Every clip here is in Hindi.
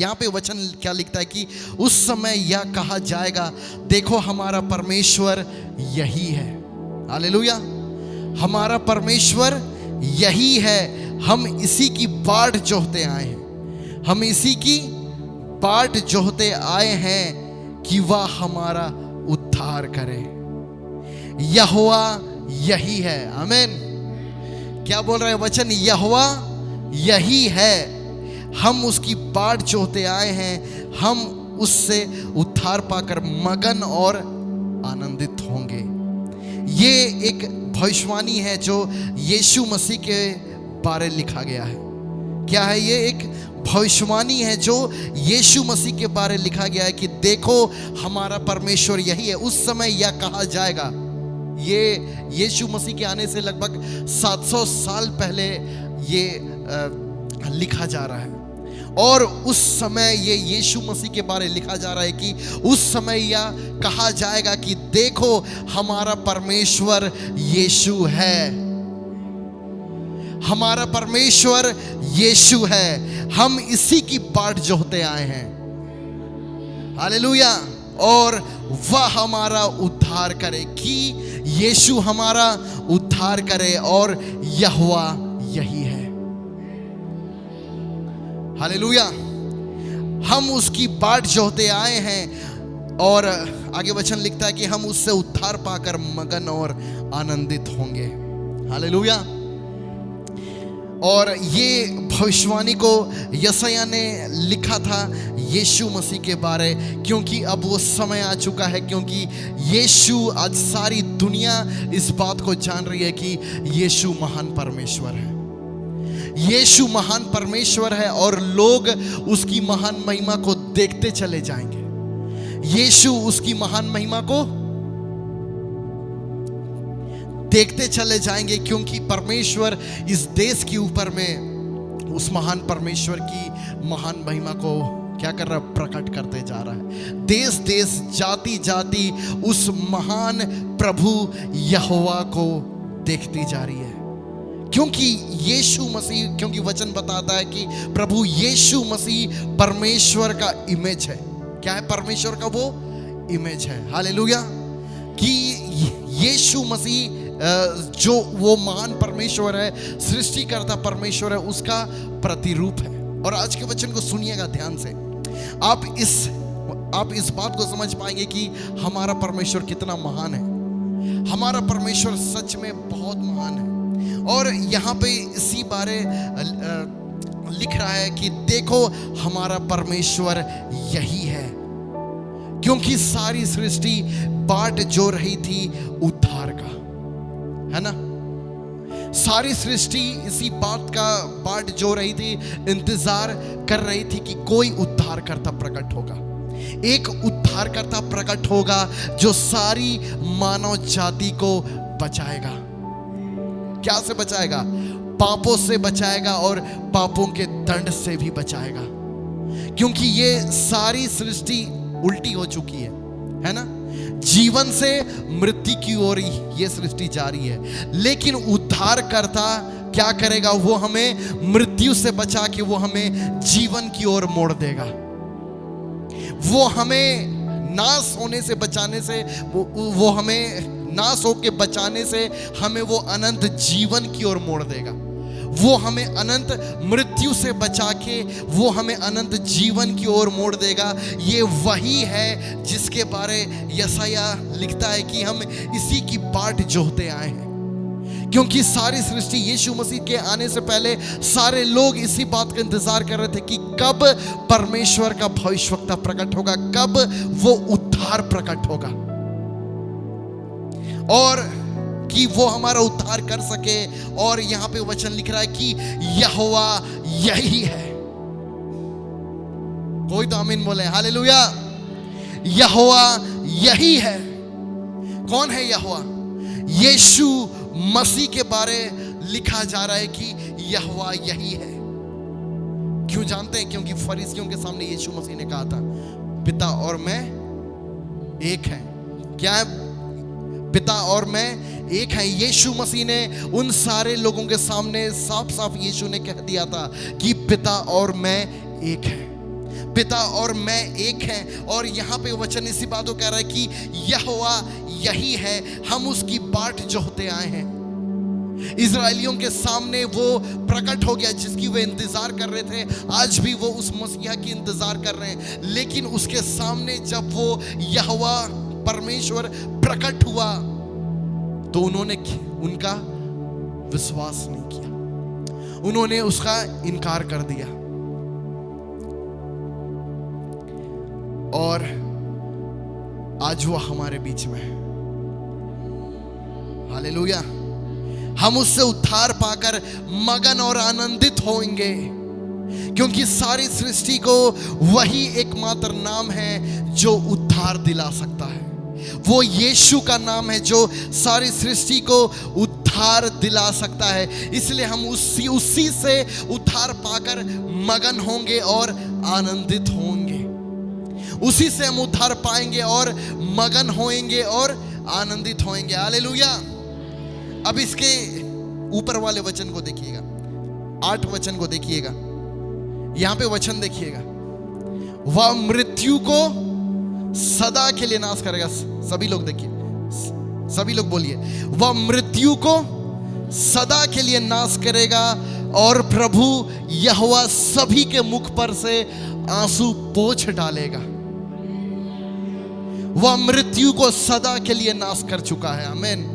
यहाँ पे वचन क्या लिखता है कि उस समय यह कहा जाएगा, देखो हमारा परमेश्वर यही है। हालेलुया। हमारा परमेश्वर यही है, हम इसी की बाट जोहते आए हैं। हम इसी की बाट जोहते आए हैं कि वह हमारा उद्धार करे। यहोवा यही है। आमीन। क्या बोल रहे हैं वचन? यहोवा यही है, हम उसकी बाट जोहते आए हैं, हम उससे उद्धार पाकर मगन और आनंदित होंगे। ये एक भविष्यवाणी है जो यीशु मसीह के बारे लिखा गया है। क्या है ये? एक भविष्यवाणी है जो यीशु मसीह के बारे लिखा गया है कि देखो हमारा परमेश्वर यही है। उस समय यह कहा जाएगा। ये यीशु मसीह के आने से लगभग 700 साल पहले ये लिखा जा रहा है। और उस समय ये यीशु मसीह के बारे लिखा जा रहा है कि उस समय यह कहा जाएगा कि देखो हमारा परमेश्वर यीशु है। हमारा परमेश्वर यीशु है, हम इसी की बाट जोहते आए हैं। हालेलुया। और वह हमारा उद्धार करे, कि यीशु हमारा उद्धार करे, और यहोवा यही है। हालेलुया। हम उसकी बाट जोहते आए हैं, और आगे वचन लिखता है कि हम उससे उद्धार पाकर मगन और आनंदित होंगे। हालेलुया। और ये भविष्यवाणी को यशायाह ने लिखा था यीशु मसीह के बारे, क्योंकि अब वो समय आ चुका है, क्योंकि यीशु, आज सारी दुनिया इस बात को जान रही है कि यीशु महान परमेश्वर है। यीशु महान परमेश्वर है और लोग उसकी महान महिमा को देखते चले जाएंगे। यीशु उसकी महान महिमा को देखते चले जाएंगे, क्योंकि परमेश्वर इस देश के ऊपर में उस महान परमेश्वर की महान महिमा को क्या कर रहा है? प्रकट करते जा रहा है। देश देश, जाति जाति उस महान प्रभु यहोवा को देखती जा रही है, क्योंकि यीशु मसीह, क्योंकि वचन बताता है कि प्रभु यीशु मसीह परमेश्वर का इमेज है। क्या है? परमेश्वर का वो इमेज है। हालेलुया। कि यीशु मसीह जो वो महान परमेश्वर है, सृष्टिकर्ता परमेश्वर है, उसका प्रतिरूप है। और आज के वचन को सुनिएगा ध्यान से। आप इस बात को समझ पाएंगे कि हमारा परमेश्वर कितना महान है। हमारा परमेश्वर सच में बहुत महान है। और यहाँ पे इसी बारे लिख रहा है कि देखो हमारा परमेश्वर यही है, क्योंकि सारी सृष्टि बाट जो रही थी उद्धार का, है ना? सारी सृष्टि इसी बात का बाट जो रही थी, इंतजार कर रही थी कि कोई उद्धारकर्ता प्रकट होगा। एक उद्धारकर्ता प्रकट होगा जो सारी मानव जाति को बचाएगा। क्या से बचाएगा? पापों से बचाएगा और पापों के दंड से भी बचाएगा, क्योंकि ये सारी सृष्टि उल्टी हो चुकी है ना? जीवन से मृत्यु की ओर ये सृष्टि जा रही है, लेकिन उद्धारकर्ता क्या करेगा? वो हमें मृत्यु से बचा के वो हमें जीवन की ओर मोड़ देगा। वो हमें नाश होने से बचाने से, वो हमें नाश होके बचाने से हमें वो अनंत जीवन की ओर मोड़ देगा। वो हमें अनंत मृत्यु से बचा के वो हमें अनंत जीवन की ओर मोड़ देगा। ये वही है जिसके बारे यशायाह लिखता है कि हम इसी की बाट जोहते आए हैं, क्योंकि सारी सृष्टि यीशु मसीह के आने से पहले सारे लोग इसी बात का इंतजार कर रहे थे कि कब परमेश्वर का भविष्यवक्ता प्रकट होगा, कब वो उद्धार प्रकट होगा, और कि वो हमारा उद्धार कर सके। और यहां पे वचन लिख रहा है कि यहोवा यही है। कोई तो आमीन बोले। हालेलुया। यहोवा यही है। कौन है यहोवा? यीशु मसीह के बारे लिखा जा रहा है कि यहोवा यही है। क्यों जानते हैं? क्योंकि फरीसियों के सामने यीशु मसीह ने कहा था, पिता और मैं एक हैं। क्या है? पिता और मैं एक है। यीशु मसीह ने उन सारे लोगों के सामने साफ साफ यीशु ने कह दिया था कि पिता और मैं एक है। पिता और मैं एक हैं। और यहाँ पे वचन इसी बात को कह रहा है कि यहोवा यही है, हम उसकी बाट जोहते आए हैं। इजराइलियों के सामने वो प्रकट हो गया जिसकी वे इंतजार कर रहे थे। आज भी वो उस मसीहा की इंतजार कर रहे हैं, लेकिन उसके सामने जब वो यहोवा परमेश्वर प्रकट हुआ तो उन्होंने उनका विश्वास नहीं किया, उन्होंने उसका इनकार कर दिया। और आज वो हमारे बीच में है। हालेलुया। हम उससे उद्धार पाकर मगन और आनंदित होंगे, क्योंकि सारी सृष्टि को वही एकमात्र नाम है जो उद्धार दिला सकता है। वो यीशु का नाम है जो सारी सृष्टि को उद्धार दिला सकता है। इसलिए हम उसी से उद्धार पाकर मगन होंगे और आनंदित होंगे। उसी से हम उद्धार पाएंगे और मगन होएंगे और आनंदित होएंगे। हालेलुया। अब इसके ऊपर वाले वचन को देखिएगा, 8 वचन को देखिएगा। यहां पे वचन देखिएगा, वह मृत्यु को सदा के लिए नाश करेगा। सभी लोग देखिए, सभी लोग बोलिए, वह मृत्यु को सदा के लिए नाश करेगा और प्रभु यहोवा सभी के मुख पर से आंसू पोंछ डालेगा। वह मृत्यु को सदा के लिए नाश कर चुका है। आमीन।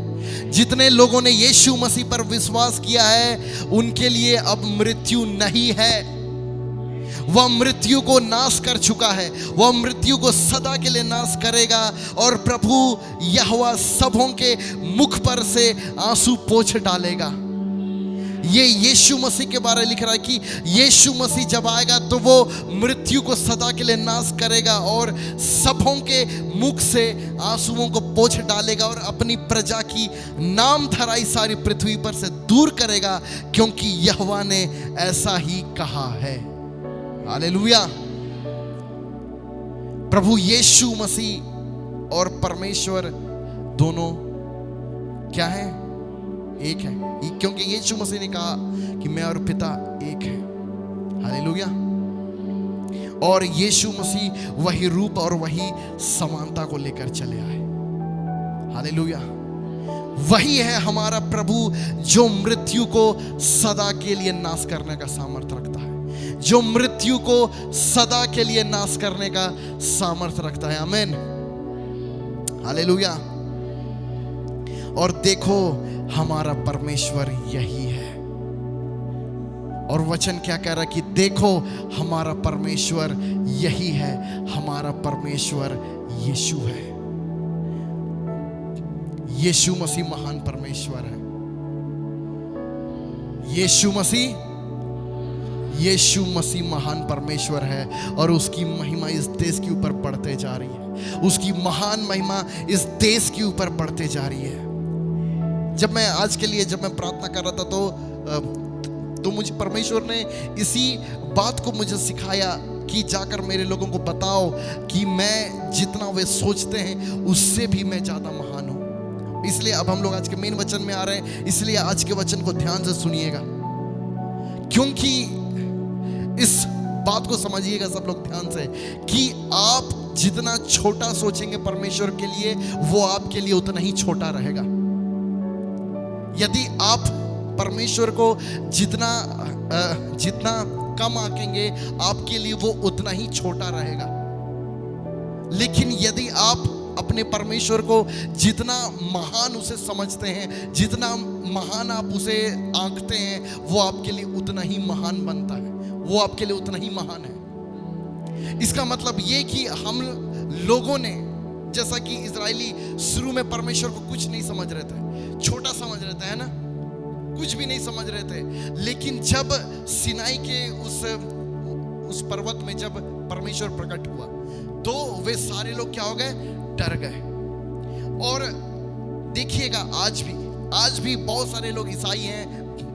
जितने लोगों ने यीशु मसीह पर विश्वास किया है उनके लिए अब मृत्यु नहीं है। वह मृत्यु को नाश कर चुका है, वह मृत्यु को सदा के लिए नाश करेगा और प्रभु यहोवा सबों के मुख पर से आंसू पोंछ डालेगा। ये यीशु मसीह के बारे में लिख रहा है कि यीशु मसीह जब आएगा तो वो मृत्यु को सदा के लिए नाश करेगा और सबों के मुख से आंसुओं को पोंछ डालेगा और अपनी प्रजा की नाम धराई सारी पृथ्वी पर से दूर करेगा, क्योंकि यहोवा ने ऐसा ही कहा है। हालेलुया। प्रभु यीशु मसीह और परमेश्वर दोनों क्या है? एक है, क्योंकि यीशु मसीह ने कहा कि मैं और पिता एक है। हालेलुया। और यीशु मसीह वही रूप और वही समानता को लेकर चले आए। हालेलुया। वही है हमारा प्रभु जो मृत्यु को सदा के लिए नाश करने का सामर्थ्य रखता है, जो मृत्यु को सदा के लिए नाश करने का सामर्थ्य रखता है। आमीन। हालेलुया। और देखो हमारा परमेश्वर यही है। और वचन क्या कह रहा है कि देखो हमारा परमेश्वर यही है, हमारा परमेश्वर यीशु है। यीशु मसीह महान परमेश्वर है। यीशु मसीह महान परमेश्वर है और उसकी महिमा इस देश के ऊपर बढ़ते जा रही है। उसकी महान महिमा इस देश के ऊपर बढ़ते जा रही है। जब मैं आज के लिए जब मैं प्रार्थना कर रहा था तो मुझे परमेश्वर ने इसी बात को मुझे सिखाया कि जाकर मेरे लोगों को बताओ कि मैं जितना वे सोचते हैं उससे भी मैं ज़्यादा महान हूँ। इसलिए अब हम लोग आज के मेन वचन में आ रहे हैं, इसलिए आज के वचन को ध्यान से सुनिएगा, क्योंकि इस बात को समझिएगा सब लोग ध्यान से कि आप जितना छोटा सोचेंगे परमेश्वर के लिए, वो आपके लिए उतना ही छोटा रहेगा। यदि आप परमेश्वर को जितना कम आंकेंगे, आपके लिए वो उतना ही छोटा रहेगा। लेकिन यदि आप अपने परमेश्वर को जितना महान उसे समझते हैं, जितना महान आप उसे आंकते हैं, वो आपके लिए उतना ही महान बनता है, वो आपके लिए उतना ही महान है। इसका मतलब ये कि हम लोगों ने, जैसा कि इजरायली शुरू में परमेश्वर को कुछ नहीं समझ रहे थे, छोटा समझ रहे थे, है ना, कुछ भी नहीं समझ रहे थे। लेकिन जब सिनाई के उस पर्वत में जब परमेश्वर प्रकट हुआ तो वे सारे लोग क्या हो गए? डर गए। और देखिएगा आज भी बहुत सारे लोग ईसाई हैं,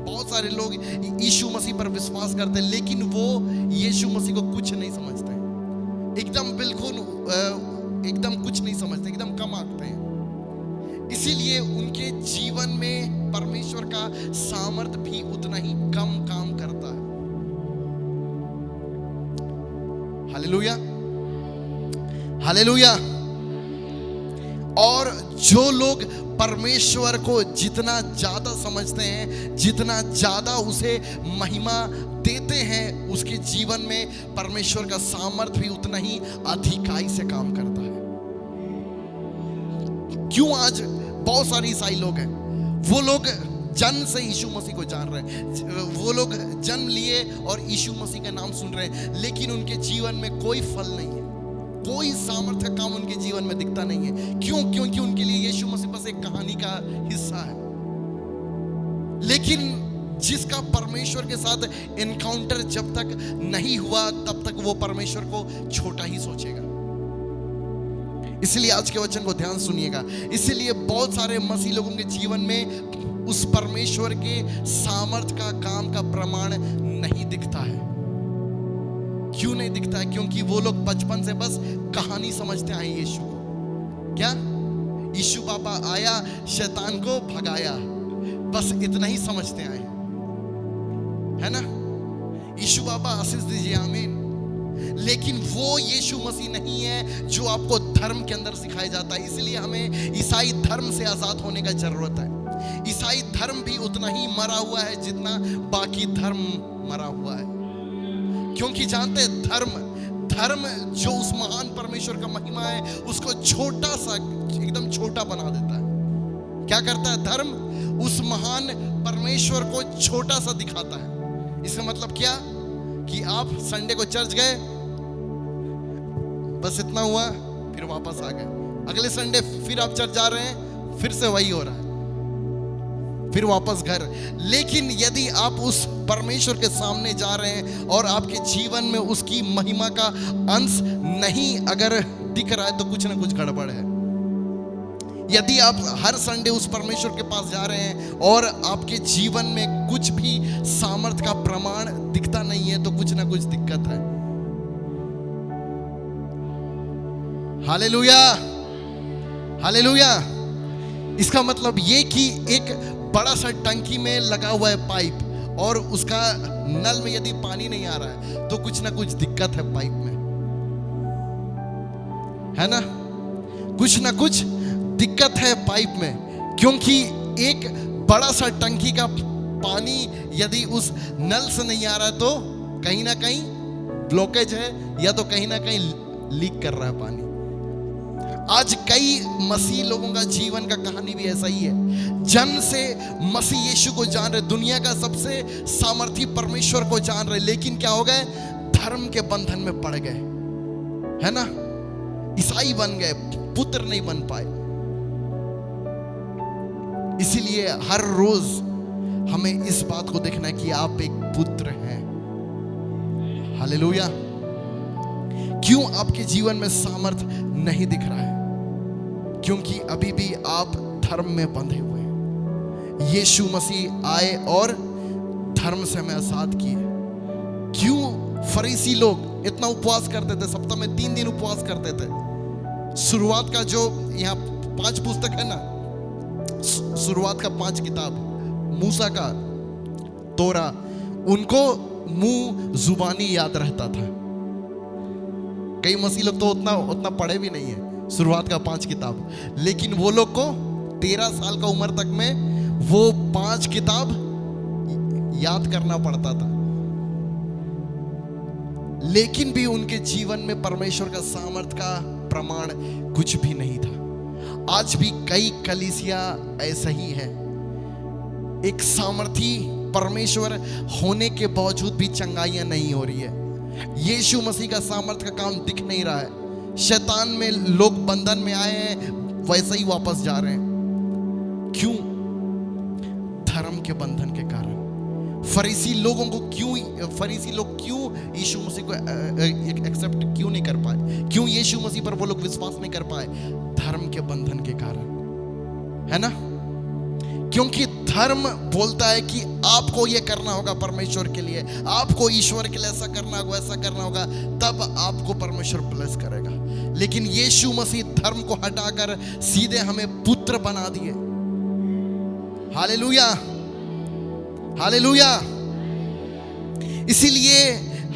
बहुत सारे लोग यीशु मसीह पर विश्वास करते हैं, लेकिन वो यीशु मसीह को कुछ नहीं समझते, एकदम कुछ नहीं समझते, एकदम कम आंकते हैं। इसीलिए उनके जीवन में परमेश्वर का सामर्थ्य भी उतना ही कम काम करता है। हालेलुया। हालेलुया। और जो लोग परमेश्वर को जितना ज्यादा समझते हैं, जितना ज्यादा उसे महिमा देते हैं, उसके जीवन में परमेश्वर का सामर्थ भी उतना ही अधिकाई से काम करता है। क्यों आज बहुत सारे ईसाई लोग हैं, वो लोग जन्म से यीशु मसीह को जान रहे हैं, वो लोग जन्म लिए और यीशु मसीह का नाम सुन रहे हैं, लेकिन उनके जीवन में कोई फल नहीं है, कोई सामर्थ्य काम उनके जीवन में दिखता नहीं है। क्यों? क्योंकि उनके लिए यीशु मसीह बस एक कहानी का हिस्सा है। लेकिन जिसका परमेश्वर के साथ एनकाउंटर जब तक नहीं हुआ, तब तक वो परमेश्वर को छोटा ही सोचेगा। इसलिए आज के वचन को ध्यान सुनिएगा। इसलिए बहुत सारे मसीह लोगों के जीवन में उस परमेश्वर के सामर्थ का काम का प्रमाण नहीं दिखता है। क्यों नहीं दिखता है? क्योंकि वो लोग बचपन से बस कहानी समझते आए यीशु को। क्या? यीशु बाबा आया, शैतान को भगाया, बस इतना ही समझते आए, है ना? यीशु बाबा आशीष दीजिए, आमीन। लेकिन वो यीशु मसीह नहीं है जो आपको धर्म के अंदर सिखाया जाता है। इसलिए हमें ईसाई धर्म से आजाद होने का जरूरत है। ईसाई धर्म भी उतना ही मरा हुआ है जितना बाकी धर्म मरा हुआ है। क्योंकि जानते हैं, धर्म जो उस महान परमेश्वर का महिमा है, उसको छोटा सा, एकदम छोटा बना देता है। क्या करता है धर्म? उस महान परमेश्वर को छोटा सा दिखाता है। इसका मतलब क्या? कि आप संडे को चर्च गए, बस इतना हुआ, फिर वापस आ गए। अगले संडे फिर आप चर्च जा रहे हैं, फिर से वही हो रहा है, फिर वापस घर। लेकिन यदि आप उस परमेश्वर के सामने जा रहे हैं और आपके जीवन में उसकी महिमा का अंश नहीं अगर दिख रहा है, तो कुछ ना कुछ गड़बड़ है। यदि आप हर संडे उस परमेश्वर के पास जा रहे हैं और आपके जीवन में कुछ भी सामर्थ का प्रमाण दिखता नहीं है, तो कुछ ना कुछ दिक्कत है। Hallelujah, hallelujah. इसका मतलब ये कि एक बड़ा सा टंकी में लगा हुआ है पाइप, और उसका नल में यदि पानी नहीं आ रहा है, तो कुछ ना कुछ दिक्कत है पाइप में, है ना? कुछ ना कुछ दिक्कत है पाइप में। क्योंकि एक बड़ा सा टंकी का पानी यदि उस नल से नहीं आ रहा है, तो कहीं ना कहीं ब्लॉकेज है, या तो कहीं ना कहीं लीक कर रहा है पानी। आज कई मसीह लोगों का जीवन का कहानी भी ऐसा ही है। जन्म से मसीह यीशु को जान रहे, दुनिया का सबसे सामर्थी परमेश्वर को जान रहे, लेकिन क्या हो गए? धर्म के बंधन में पड़ गए, है ना? ईसाई बन गए, पुत्र नहीं बन पाए। इसीलिए हर रोज हमें इस बात को देखना है कि आप एक पुत्र हैं। हालेलुया। क्यों आपके जीवन में सामर्थ नहीं दिख रहा है? क्योंकि अभी भी आप धर्म में बंधे हुए हैं। यीशु मसीह आए और धर्म से हमें आजाद किए। क्यों फरीसी लोग इतना उपवास करते थे? सप्ताह में 3 दिन उपवास करते थे। शुरुआत का जो यहाँ 5 पुस्तक है ना, शुरुआत का 5 किताब, मूसा का, तोरा, उनको मुंह जुबानी याद रहता था। कई मसीह लोग तो उतना पढ़े भी नहीं है शुरुआत का 5 किताब, लेकिन वो लोग को 13 साल का उम्र तक में वो 5 किताब याद करना पड़ता था। लेकिन भी उनके जीवन में परमेश्वर का सामर्थ का प्रमाण कुछ भी नहीं था। आज भी कई कलीसिया ऐसा ही है। एक सामर्थी परमेश्वर होने के बावजूद भी चंगाइयां नहीं हो रही है। यीशु मसीह का सामर्थ का काम दिख नहीं रहा है। शैतान में लोग बंधन में आए हैं, वैसे ही वापस जा रहे हैं। क्यों? धर्म के बंधन के कारण। फरीसी लोग क्यों यीशु मसीह को एक्सेप्ट क्यों नहीं कर पाए? क्यों यीशु मसीह पर वो लोग विश्वास नहीं कर पाए? धर्म के बंधन के कारण, है ना? क्योंकि धर्म बोलता है कि आपको ये करना होगा परमेश्वर के लिए, आपको ईश्वर के लिए ऐसा करना होगा, ऐसा करना होगा, तब आपको परमेश्वर ब्लेस करेगा। लेकिन यीशु मसीह धर्म को हटाकर सीधे हमें पुत्र बना दिए। Hallelujah, hallelujah. इसीलिए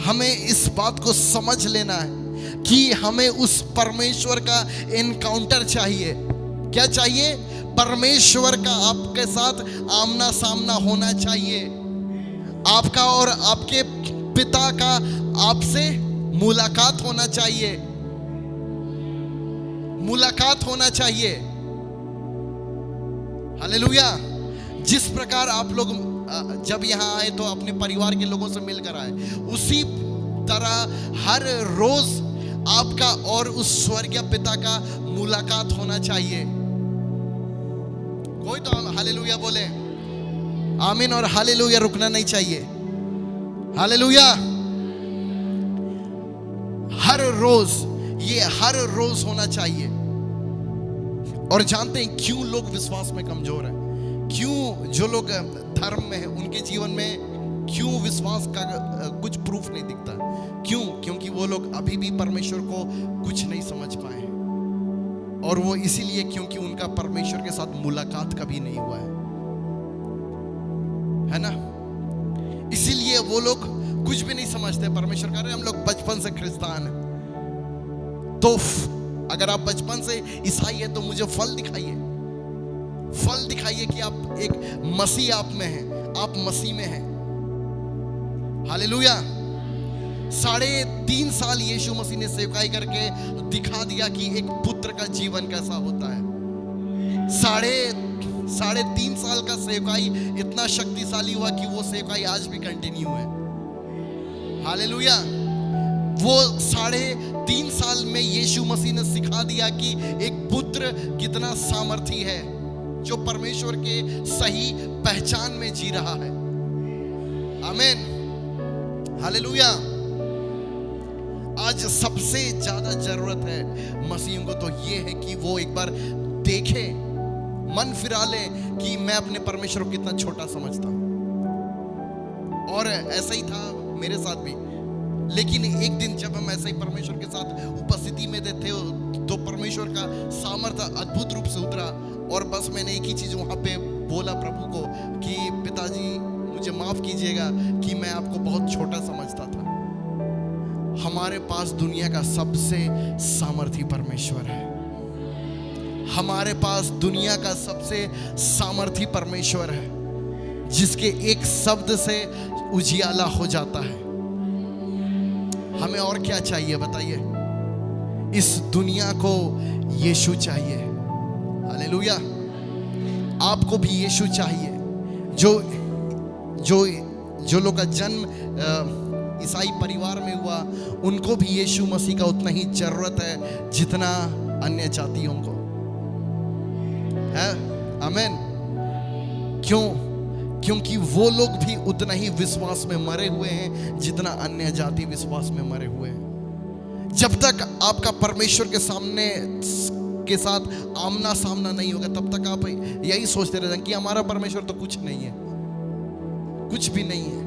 हमें इस बात को समझ लेना है कि हमें उस परमेश्वर का एनकाउंटर चाहिए। क्या चाहिए? परमेश्वर का आपके साथ आमना सामना होना चाहिए। आपका और आपके पिता का आपसे मुलाकात होना चाहिए, मुलाकात होना चाहिए। हालेलुया। जिस प्रकार आप लोग जब यहां आए तो अपने परिवार के लोगों से मिलकर आए, उसी तरह हर रोज आपका और उस स्वर्गीय पिता का मुलाकात होना चाहिए। कोई तो हालेलुया बोले, आमीन और हालेलुया रुकना नहीं चाहिए। हालेलुया। हर रोज, ये हर रोज होना चाहिए। और जानते हैं क्यों लोग विश्वास में कमजोर हैं? क्यों जो लोग धर्म में हैं उनके जीवन में क्यों विश्वास का कुछ प्रूफ नहीं दिखता? क्यों? क्योंकि वो लोग अभी भी परमेश्वर को कुछ नहीं समझ पाए हैं। और वो इसीलिए क्योंकि उनका परमेश्वर के साथ मुलाकात कभी नहीं हुआ है ना? इसीलिए वो लोग कुछ भी नहीं समझते। परमेश्वर कह रहे हम लोग बचपन से क्रिस्तान हैं। तो अगर आप बचपन से ईसाई है तो मुझे फल दिखाइए, फल दिखाइए कि आप एक मसीह आप में हैं, आप मसीह में हैं। हालेलुया। 3.5 साल यीशु मसीह ने सेवकाई करके दिखा दिया कि एक पुत्र का जीवन कैसा होता है। 3.5 साल का सेवकाई इतना शक्तिशाली हुआ कि वो सेवकाई आज भी कंटिन्यू है। हालेलुया। वो 3.5 साल में यीशु मसीह ने सिखा दिया कि एक पुत्र कितना सामर्थी है, जो परमेश्वर के सही पहचान में जी रहा है। आमीन। हालेलुया। आज सबसे ज्यादा जरूरत है मसीहियों को तो ये है कि वो एक बार देखे, मन फिरा ले कि मैं अपने परमेश्वर को कितना छोटा समझता हूं। और ऐसा ही था मेरे साथ भी। लेकिन एक दिन जब हम ऐसे ही परमेश्वर के साथ उपस्थिति में थे तो परमेश्वर का सामर्थ्य अद्भुत रूप से उतरा। और बस मैंने एक ही चीज वहां पे बोला प्रभु को कि पिताजी मुझे माफ कीजिएगा कि मैं आपको बहुत छोटा समझता था। हमारे पास दुनिया का सबसे सामर्थी परमेश्वर है। हमारे पास दुनिया का सबसे सामर्थी परमेश्वर है, जिसके एक शब्द से उजियाला हो जाता है। हमें और क्या चाहिए बताइए? इस दुनिया को यीशु चाहिए। हालेलुया। आपको भी यीशु चाहिए। जो लोग का जन्म ईसाई परिवार में हुआ, उनको भी यीशु मसीह का उतना ही जरूरत है जितना अन्य जातियों को है। आमीन। क्यों? क्योंकि वो लोग भी उतना ही विश्वास में मरे हुए हैं जितना अन्य जाति विश्वास में मरे हुए हैं। जब तक आपका परमेश्वर के सामने के साथ आमना सामना नहीं होगा, तब तक आप यही सोचते रह जाएंगे कि हमारा परमेश्वर तो कुछ नहीं है, कुछ भी नहीं है।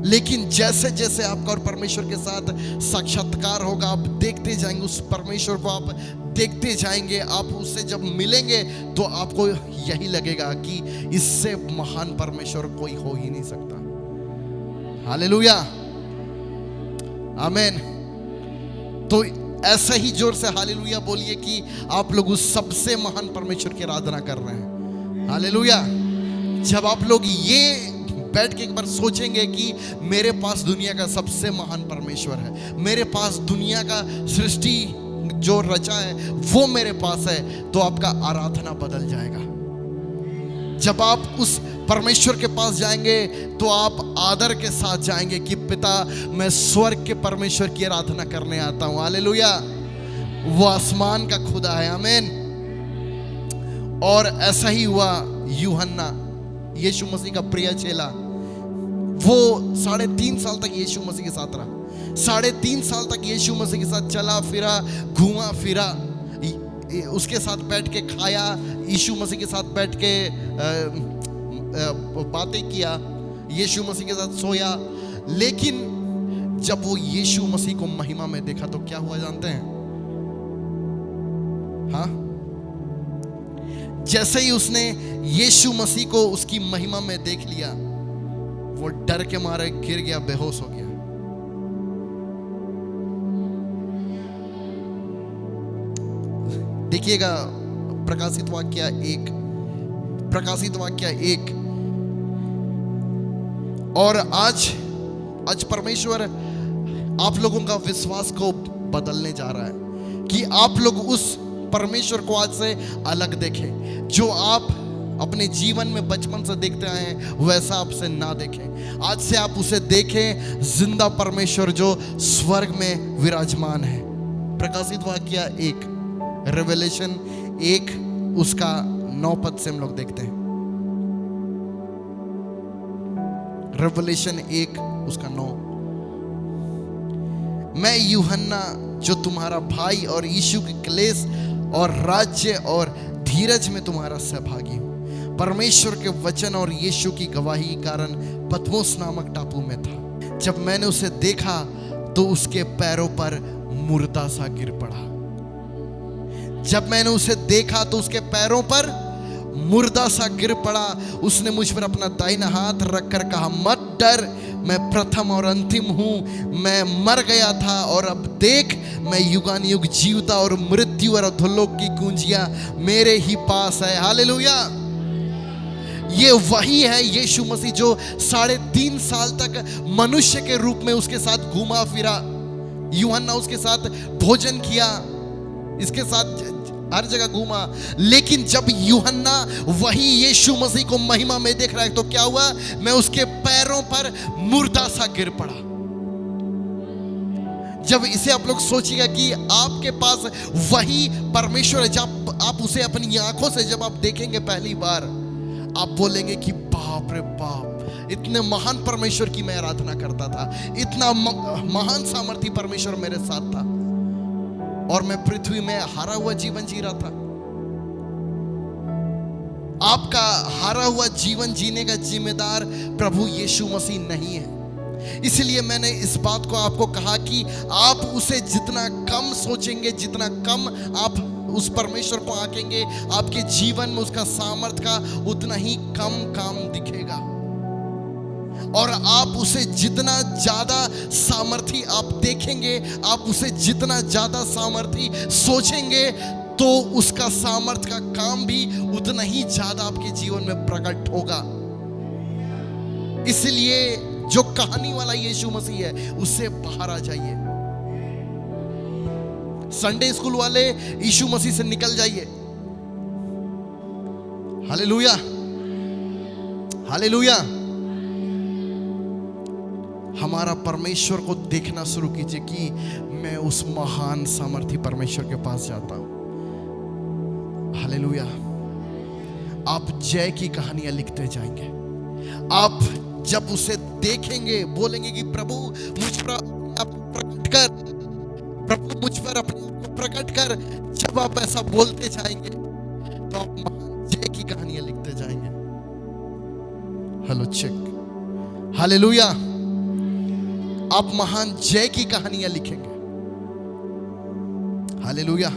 लेकिन जैसे जैसे आपका और परमेश्वर के साथ साक्षात्कार होगा, आप देखते जाएंगे उस परमेश्वर को, आप देखते जाएंगे। आप उससे जब मिलेंगे तो आपको यही लगेगा कि इससे महान परमेश्वर कोई हो ही नहीं सकता। हालेलुया। आमीन। तो ऐसा ही जोर से हालेलुया बोलिए कि आप लोग उस सबसे महान परमेश्वर की आराधना कर रहे हैं। हालेलुया। जब आप लोग ये बैठ के एक बार सोचेंगे कि मेरे पास दुनिया का सबसे महान परमेश्वर है, मेरे पास दुनिया का सृष्टि जो रचा है वो मेरे पास है, तो आपका आराधना बदल जाएगा। जब आप उस परमेश्वर के पास जाएंगे तो आप आदर के साथ जाएंगे कि पिता मैं स्वर्ग के परमेश्वर की आराधना करने आता हूं। हालेलुया। वो आसमान का खुदा है। आमीन। और ऐसा ही हुआ यूहन्ना, यीशु मसीह का प्रिय चेला, वो 3.5 साल तक यीशु मसीह के साथ रहा। 3.5 साल तक यीशु मसीह के साथ चला फिरा, घूमा फिरा, उसके साथ बैठ के खाया, यीशु मसीह के साथ बैठ के बातें किया, यीशु मसीह के साथ सोया। लेकिन जब वो यीशु मसीह को महिमा में देखा तो क्या हुआ जानते हैं? हाँ, जैसे ही उसने यीशु मसीह को उसकी महिमा में देख लिया, वो डर के मारे गिर गया, बेहोश हो गया। लिखिएगा प्रकाशित वाक्य 1। और आज परमेश्वर आप लोगों का विश्वास को बदलने जा रहा है कि आप लोग उस परमेश्वर को आज से अलग देखें। जो आप अपने जीवन में बचपन से देखते आए हैं वैसा आपसे ना देखें। आज से आप उसे देखें, जिंदा परमेश्वर जो स्वर्ग में विराजमान है। प्रकाशित वाक्य 1, रेवलेशन 1 उसका 9 पद से हम लोग देखते हैं। रेवलेशन 1 उसका 9। मैं यूहन्ना जो तुम्हारा भाई और यीशु के क्लेश और राज्य और धीरज में तुम्हारा सहभागी हूं, परमेश्वर के वचन और यीशु की गवाही के कारण पतमोस नामक टापू में था। जब मैंने उसे देखा तो उसके पैरों पर मुर्दा सा गिर पड़ा। जब मैंने उसे देखा तो उसके पैरों पर मुर्दा सा गिर पड़ा। उसने मुझ पर अपना दाहिना हाथ रखकर कहा, मत डर, मैं प्रथम और अंतिम हूं। मैं मर गया था और अब देख, मैं युगानुयुग जीवता और मृत्यु और अधोलोक की कुंजियां मेरे ही पास है। हालेलुया। ये वही है यीशु मसीह जो 3.5 साल तक मनुष्य के रूप में उसके साथ घूमा फिरा। यूहन्ना उसके साथ भोजन किया, इसके साथ हर जगह घूमा। लेकिन जब यूहन्ना वही यीशु मसीह को महिमा में देख रहा है तो क्या हुआ? मैं उसके पैरों पर मुर्दा सा गिर पड़ा। जब इसे आप लोग सोचिएगा कि आपके पास वही परमेश्वर है, जब आप उसे अपनी आंखों से जब आप देखेंगे पहली बार, आप बोलेंगे कि बाप रे बाप, इतने महान परमेश्वर की मैं आराधना करता था, इतना महान सामर्थी परमेश्वर मेरे साथ था और मैं पृथ्वी में हारा हुआ जीवन जी रहा था। आपका हारा हुआ जीवन जीने का जिम्मेदार प्रभु यीशु मसीह नहीं है। इसलिए मैंने इस बात को आपको कहा कि आप उसे जितना कम सोचेंगे, जितना कम आप उस परमेश्वर को आंकेंगे, आपके जीवन में उसका सामर्थ का उतना ही कम काम दिखेगा। और आप उसे जितना ज्यादा सामर्थी आप देखेंगे, आप उसे जितना ज्यादा सामर्थी सोचेंगे, तो उसका सामर्थ्य का काम भी उतना ही ज्यादा आपके जीवन में प्रकट होगा। इसलिए जो कहानी वाला यीशु मसीह है उससे बाहर आ जाइए। संडे स्कूल वाले यीशु मसीह से निकल जाइए। Hallelujah, hallelujah. हमारा परमेश्वर को देखना शुरू कीजिए कि मैं उस महान सामर्थी परमेश्वर के पास जाता हूं। हालेलुया। आप जय की कहानियां लिखते जाएंगे। आप जब उसे देखेंगे बोलेंगे कि प्रभु मुझ पर आप प्रकट कर, प्रभु मुझ पर अपने आप को प्रकट कर। जब आप ऐसा बोलते जाएंगे तो आप महान जय की कहानियां लिखते जाएंगे। Hello check. हालेलुया। आप महान जय की कहानियां लिखेंगे। हालेलुया।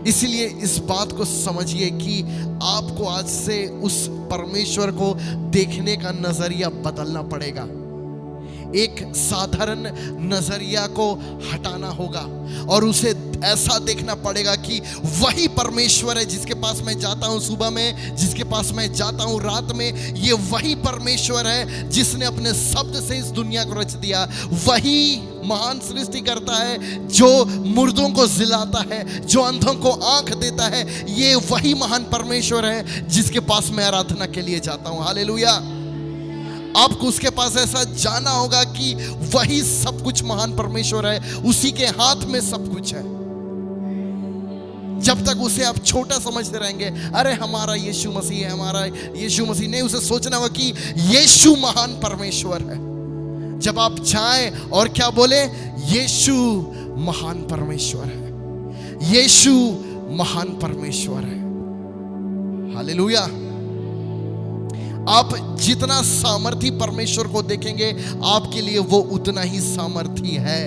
इसलिए इस बात को समझिए कि आपको आज से उस परमेश्वर को देखने का नजरिया बदलना पड़ेगा। एक साधारण नजरिया को हटाना होगा और उसे ऐसा देखना पड़ेगा कि वही परमेश्वर है जिसके पास मैं जाता हूं सुबह में, जिसके पास मैं जाता हूं रात में। ये वही परमेश्वर है जिसने अपने शब्द से इस दुनिया को रच दिया। वही महान सृष्टि करता है जो मुर्दों को जिलाता है, जो अंधों को आंख देता है। ये वही महान परमेश्वर है जिसके पास मैं आराधना के लिए जाता हूं। हालेलुया। आपको उसके पास ऐसा जाना होगा कि वही सब कुछ महान परमेश्वर है, उसी के हाथ में सब कुछ है। जब तक उसे आप छोटा समझते रहेंगे, अरे हमारा यीशु मसीह है, हमारा यीशु मसीह नहीं, उसे सोचना होगा कि यीशु महान परमेश्वर है। जब आप जाएं और क्या बोले, यीशु महान परमेश्वर है, यीशु महान परमेश्वर है। हालेलुया। आप जितना सामर्थी परमेश्वर को देखेंगे आपके लिए वो उतना ही सामर्थी है।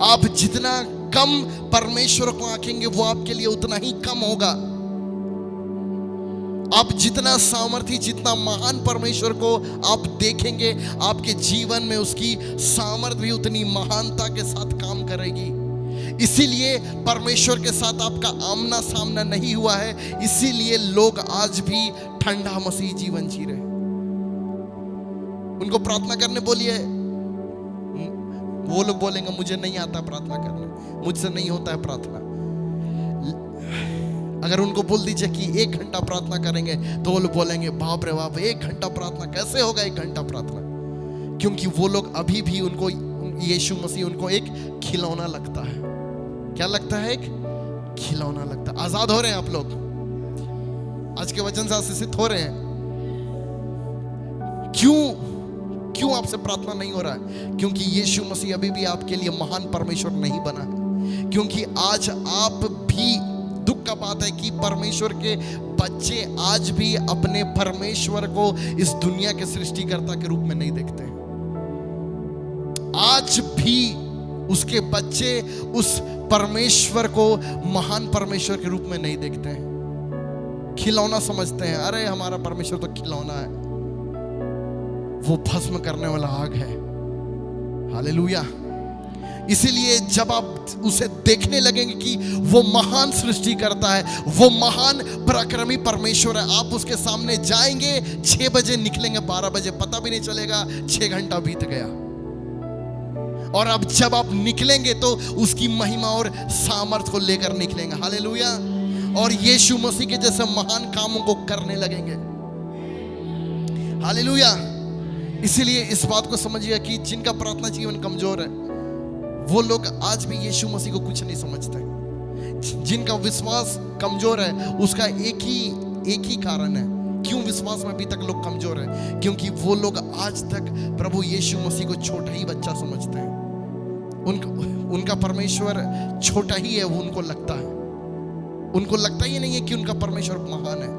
आप जितना कम परमेश्वर को आंकेंगे वो आपके लिए उतना ही कम होगा। आप जितना सामर्थी, जितना महान परमेश्वर को आप देखेंगे, आपके जीवन में उसकी सामर्थ्य भी उतनी महानता के साथ काम करेगी। इसीलिए परमेश्वर के साथ आपका आमना सामना नहीं हुआ है, इसीलिए लोग आज भी ठंडा मसीह जीवन जी रहे। उनको प्रार्थना करने बोलिए, वो लोग बोलेंगे मुझे नहीं आता प्रार्थना करना, मुझसे नहीं होता है प्रार्थना। अगर उनको बोल दीजिए कि 1 घंटा प्रार्थना करेंगे, तो वो लोग बोलेंगे बाप रे बाप, 1 घंटा प्रार्थना कैसे होगा? 1 घंटा प्रार्थना, क्योंकि वो लोग अभी भी, उनको यीशु मसीह उनको एक खिलौना लगता है। क्या लगता है? एक खिलौना लगता है। आजाद हो रहे हैं आप लोग, आज के वचन से आशीषित हो रहे हैं। क्यों आपसे प्रार्थना नहीं हो रहा है? क्योंकि यीशु मसीह अभी भी आपके लिए महान परमेश्वर नहीं बना है। क्योंकि आज आप भी, दुख का बात है कि परमेश्वर के बच्चे आज भी अपने परमेश्वर को इस दुनिया के सृष्टिकर्ता के रूप में नहीं देखते। आज भी उसके बच्चे उस परमेश्वर को महान परमेश्वर के रूप में नहीं देखते हैं, खिलौना समझते हैं। अरे हमारा परमेश्वर तो खिलौना है, वो भस्म करने वाला आग है। हालेलुया। इसीलिए जब आप उसे देखने लगेंगे कि वो महान सृष्टि करता है, वो महान पराक्रमी परमेश्वर है, आप उसके सामने जाएंगे, 6 बजे निकलेंगे, 12 बजे पता भी नहीं चलेगा 6 घंटा बीत गया। और अब जब आप निकलेंगे तो उसकी महिमा और सामर्थ को लेकर निकलेंगे। हालेलुया। और यीशु मसीह के जैसे महान कामों को करने लगेंगे। हालेलुया। इसीलिए इस बात को समझिए कि जिनका प्रार्थना जीवन कमजोर है, वो लोग आज भी यीशु मसीह को कुछ नहीं समझते। जिनका विश्वास कमजोर है, उसका एक ही कारण है क्यों विश्वास में अभी तक लोग कमजोर हैं, क्योंकि वो लोग आज तक प्रभु यीशु मसीह को छोटा ही बच्चा समझते हैं। उनका परमेश्वर छोटा ही है, वो उनको लगता है। उनको लगता ही नहीं है कि उनका परमेश्वर महान है।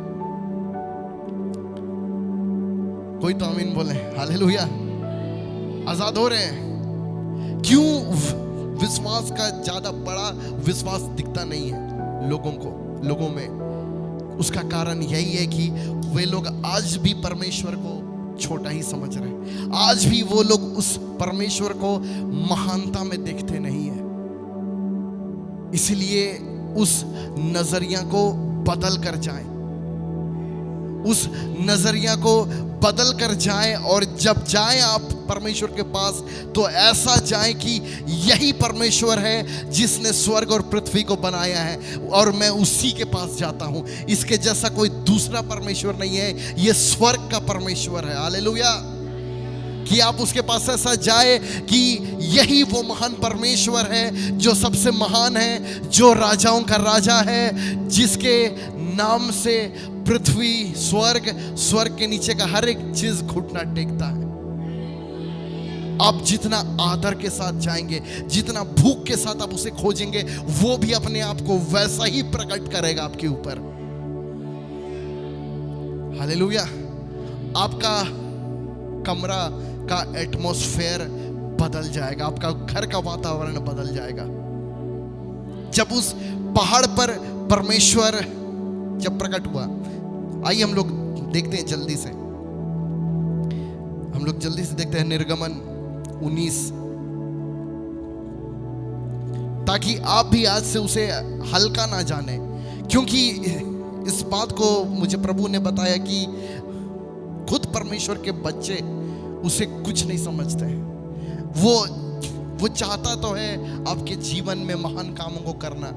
कोई तो आमीन बोले। हालेलुया। आजाद हो रहे हैं। क्यों? विश्वास का ज्यादा बड़ा विश्वास दिखता नहीं है लोगों में। उसका कारण यही है कि वे लोग आज भी परमेश्वर को छोटा ही समझ रहे हैं। आज भी वो लोग उस परमेश्वर को महानता में देखते नहीं है। इसलिए उस नजरिया को बदल कर जाए, उस नजरिया को बदल कर जाए। और जब जाए आप परमेश्वर के पास, तो ऐसा जाए कि यही परमेश्वर है जिसने स्वर्ग और पृथ्वी को बनाया है, और मैं उसी के पास जाता हूं। इसके जैसा कोई दूसरा परमेश्वर नहीं है, ये स्वर्ग का परमेश्वर है। हालेलुया। कि आप उसके पास ऐसा जाए कि यही वो महान परमेश्वर है जो सबसे महान है, जो राजाओं का राजा है, जिसके नाम से पृथ्वी, स्वर्ग के नीचे का हर एक चीज घुटना टेकता है। आप जितना आदर के साथ जाएंगे, जितना भूख के साथ आप उसे खोजेंगे, वो भी अपने आप को वैसा ही प्रकट करेगा आपके ऊपर। हालेलुया। आपका कमरा का एटमॉस्फेयर बदल जाएगा, आपका घर का वातावरण बदल जाएगा। जब उस पहाड़ पर परमेश्वर जब प्रकट हुआ, आइए हम लोग देखते हैं जल्दी से। हम लोग जल्दी से देखते हैं निर्गमन 19, ताकि आप भी आज से उसे हल्का ना जाने। क्योंकि इस बात को मुझे प्रभु ने बताया कि खुद परमेश्वर के बच्चे उसे कुछ नहीं समझते हैं। वो चाहता तो है आपके जीवन में महान कामों को करना,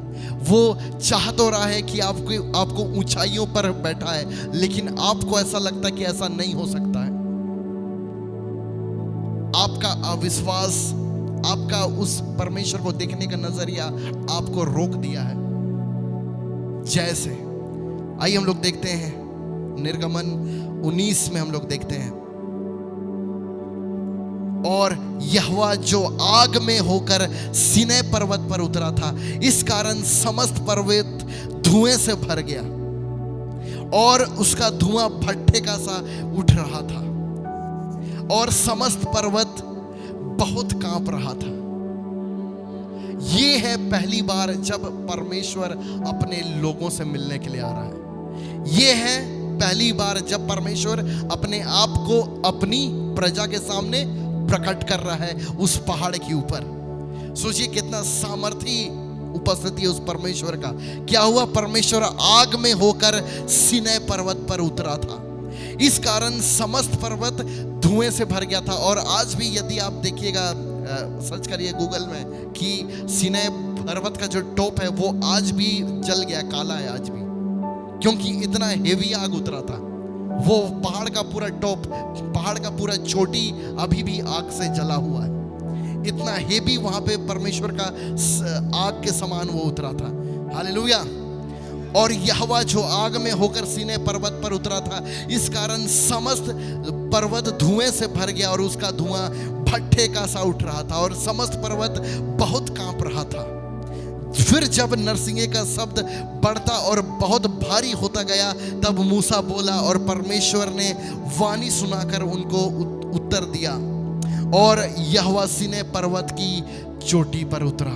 वो चाह तो रहा है कि आपको ऊंचाइयों पर बैठा है, लेकिन आपको ऐसा लगता है कि ऐसा नहीं हो सकता है। आपका अविश्वास, आपका उस परमेश्वर को देखने का नजरिया आपको रोक दिया है। जैसे आइए हम लोग देखते हैं निर्गमन 19 में हम लोग देखते हैं, और यहोवा जो आग में होकर सीनै पर्वत पर उतरा था, इस कारण समस्त पर्वत धुएं से भर गया और उसका धुआं भट्ठे का सा उठ रहा था, और समस्त पर्वत बहुत कांप रहा था। ये है पहली बार जब परमेश्वर अपने लोगों से मिलने के लिए आ रहा है। ये है पहली बार जब परमेश्वर अपने आप को अपनी प्रजा के सामने प्रकट कर रहा है उस पहाड़ के ऊपर। सोचिए कितना सामर्थी उपस्थिति है उस परमेश्वर का। क्या हुआ? परमेश्वर आग में होकर सीनै पर्वत पर उतरा था, इस कारण समस्त पर्वत धुएं से भर गया था। और आज भी यदि आप देखिएगा, सर्च करिए गूगल में कि सीनै पर्वत का जो टॉप है वो आज भी जल गया, काला है आज भी, क्योंकि इतना हेवी आग उतरा था। वो पहाड़ का पूरा टॉप, पहाड़ का पूरा चोटी अभी भी आग से जला हुआ है। इतना हेवी वहां पे परमेश्वर का आग के समान वो उतरा था। हालेलुया। और यहोवा जो आग में होकर सीनै पर्वत पर उतरा था, इस कारण समस्त पर्वत धुएं से भर गया और उसका धुआं भट्ठे का सा उठ रहा था और समस्त पर्वत बहुत कांप रहा था। फिर जब नरसिंगे का शब्द बढ़ता और बहुत भारी होता गया, तब मूसा बोला और परमेश्वर ने वाणी सुनाकर उनको उत्तर दिया और यहोवा सीनै पर्वत की चोटी पर उतरा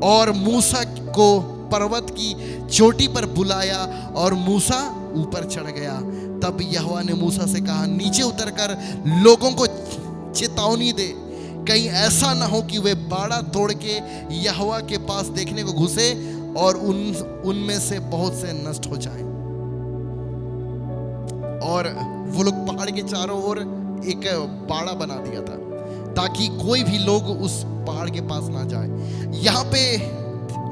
और मूसा को पर्वत की चोटी पर बुलाया और मूसा ऊपर चढ़ गया। तब यहोवा ने मूसा से कहा, नीचे उतरकर लोगों को चेतावनी दे, कहीं ऐसा ना हो कि वे बाड़ा तोड़ के यहोवा के पास देखने को घुसे और उनमें से बहुत से नष्ट हो जाएं। और वो लोग पहाड़ के चारों ओर एक बाड़ा बना दिया था ताकि कोई भी लोग उस पहाड़ के पास ना जाए। यहाँ पे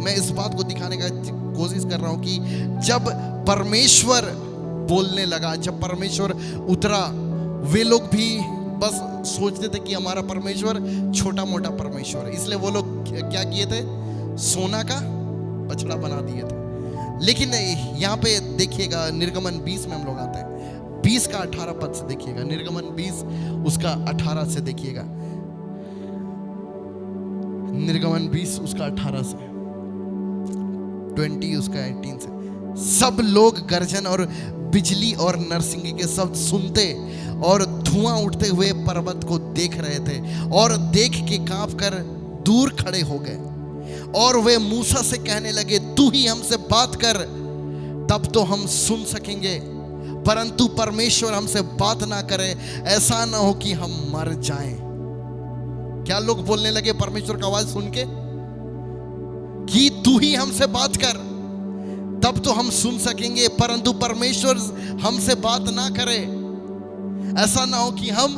मैं इस बात को दिखाने का कोशिश कर रहा हूं कि जब परमेश्वर बोलने लगा, जब परमेश्वर उतरा, वे लोग भी बस सोचते थे कि हमारा परमेश्वर छोटा मोटा परमेश्वर है, इसलिए वो लोग क्या किए थे? सोना का बछड़ा बना दिए थे। लेकिन यहाँ पे देखिएगा, निर्गमन 20 में हम लोग आते हैं, 20 का 18 पद से देखिएगा, निर्गमन 20 उसका 18 से देखिएगा, निर्गमन 20 उसका 18 से 20 उसका 18 से। सब लोग गर्जन और बिजली और नरसिंगे के शब्द सुनते और धुआं उठते हुए पर्वत को देख रहे थे और देख के कांप कर दूर खड़े हो गए। और वे मूसा से कहने लगे, तू ही हमसे बात कर, तब तो हम सुन सकेंगे, परंतु परमेश्वर हमसे बात ना करे, ऐसा ना हो कि हम मर जाएं। क्या लोग बोलने लगे परमेश्वर का आवाज सुन के कि तू ही हमसे बात कर, तब तो हम सुन सकेंगे, परंतु परमेश्वर हमसे बात ना करे, ऐसा ना हो कि हम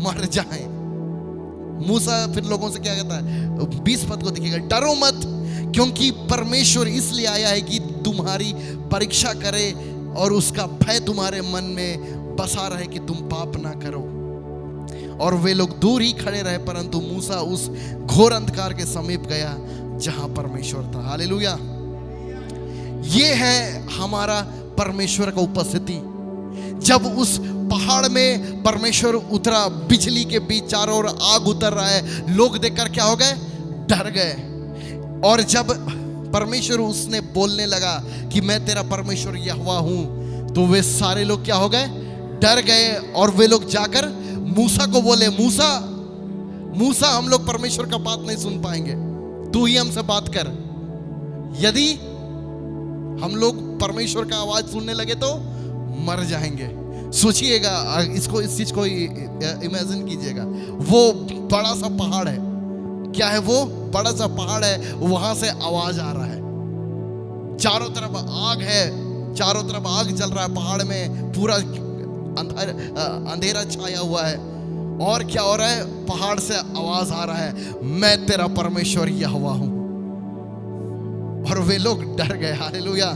मर जाएं। मूसा फिर लोगों से क्या कहता है? 20 पद को देखिएगा, डरो मत, क्योंकि परमेश्वर इसलिए आया है कि तुम्हारी परीक्षा करे और उसका भय तुम्हारे मन में बसा रहे कि तुम पाप ना करो। और वे लोग दूर ही खड़े रहे, परंतु मूसा उस घोर अंधकार के समीप गया जहां परमेश्वर था। हालेलुया। ये है हमारा परमेश्वर का उपस्थिति। जब उस पहाड़ में परमेश्वर उतरा, बिजली के बीच चारों ओर आग उतर रहा है, लोग देखकर क्या हो गए? डर गए। और जब परमेश्वर उसने बोलने लगा कि मैं तेरा परमेश्वर यहोवा हूं, तो वे सारे लोग क्या हो गए? डर गए। और वे लोग जाकर मूसा को बोले, मूसा मूसा हम लोग परमेश्वर का बात नहीं सुन पाएंगे, तू ही हमसे बात कर। यदि हम लोग परमेश्वर का आवाज सुनने लगे तो मर जाएंगे। सोचिएगा, इसको, इस चीज को इमेजिन कीजिएगा, वो बड़ा सा पहाड़ है। क्या है वो? बड़ा सा पहाड़ है, वहां से आवाज आ रहा है, चारों तरफ आग है, चारों तरफ आग जल रहा है, पहाड़ में पूरा अंधेरा छाया हुआ है। और क्या हो रहा है? पहाड़ से आवाज आ रहा है, मैं तेरा परमेश्वर यहोवा हूं। और वे लोग डर गए। हालेलुया।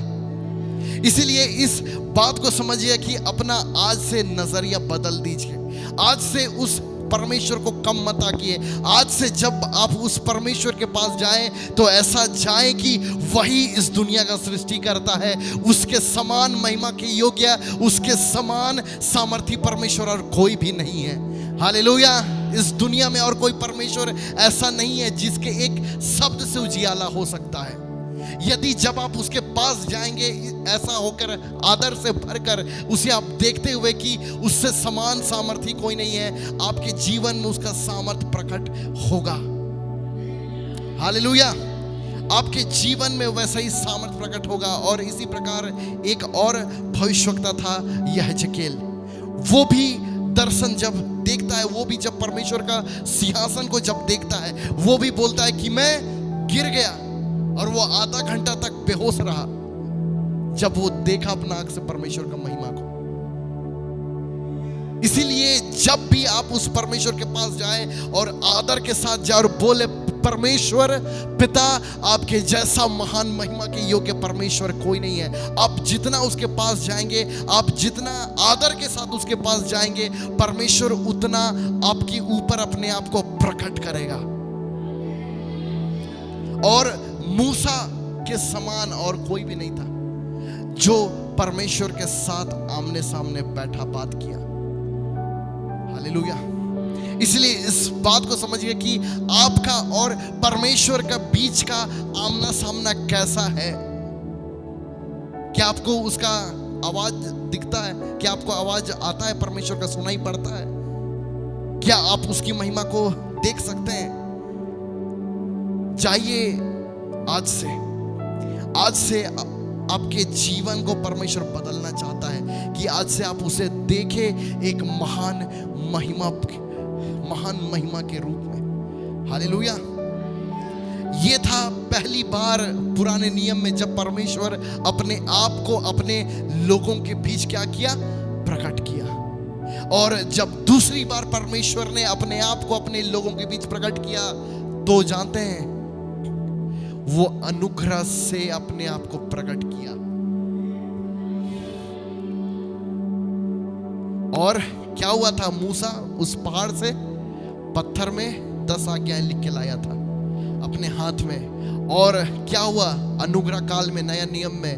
इसीलिए इस बात को समझिए कि अपना आज से नजरिया बदल दीजिए। आज से उस परमेश्वर को कम मत आकिए। आज से जब आप उस परमेश्वर के पास जाएं तो ऐसा जाएं कि वही इस दुनिया का सृष्टि करता है, उसके समान महिमा के योग्य, उसके समान सामर्थी परमेश्वर और कोई भी नहीं है। हालेलुया। इस दुनिया में और कोई परमेश्वर ऐसा नहीं है जिसके एक शब्द से उजियाला हो सकता है। यदि जब आप उसके पास जाएंगे ऐसा होकर, आदर से भरकर, उसे आप देखते हुए कि उससे समान सामर्थी कोई नहीं है, आपके जीवन में उसका सामर्थ प्रकट होगा। हालेलुया। आपके जीवन में वैसा ही सामर्थ प्रकट होगा। और इसी प्रकार एक और भविष्यवक्ता था यहेजकेल, वो भी दर्शन जब देखता है, वो भी जब परमेश्वर का सिंहासन को जब देखता है, वो भी बोलता है कि मैं गिर गया। और वो आधा घंटा तक बेहोश रहा जब वो देखा अपना आंख से परमेश्वर का महिमा को। इसीलिए जब भी आप उस परमेश्वर के पास जाएं और आदर के साथ जाए और बोले, परमेश्वर पिता, आपके जैसा महान महिमा के योग्य परमेश्वर कोई नहीं है। आप जितना उसके पास जाएंगे, आप जितना आदर के साथ उसके पास जाएंगे, परमेश्वर उतना आपके ऊपर अपने आप को प्रकट करेगा। और मूसा के समान और कोई भी नहीं था जो परमेश्वर के साथ आमने सामने बैठा बात किया। हालेलुया। इसलिए इस बात को समझिए कि आपका और परमेश्वर का बीच का आमना सामना कैसा है। क्या आपको उसका आवाज दिखता है? क्या आपको आवाज आता है? परमेश्वर का सुनाई पड़ता है? क्या आप उसकी महिमा को देख सकते हैं? जाइए आज से आपके जीवन को परमेश्वर बदलना चाहता है कि आज से आप उसे देखें एक महान महिमा के रूप में। हालेलुया। ये था पहली बार पुराने नियम में जब परमेश्वर अपने आप को अपने लोगों के बीच क्या किया? प्रकट किया। और जब दूसरी बार परमेश्वर ने अपने आप को अपने लोगों के बीच प्रकट किया, तो जानते हैं वो अनुग्रह से अपने आप को प्रकट किया। और क्या हुआ था? मूसा उस पहाड़ से पत्थर में 10 आज्ञाएं लिख के लाया था अपने हाथ में। और क्या हुआ? अनुग्रह काल में, नया नियम में,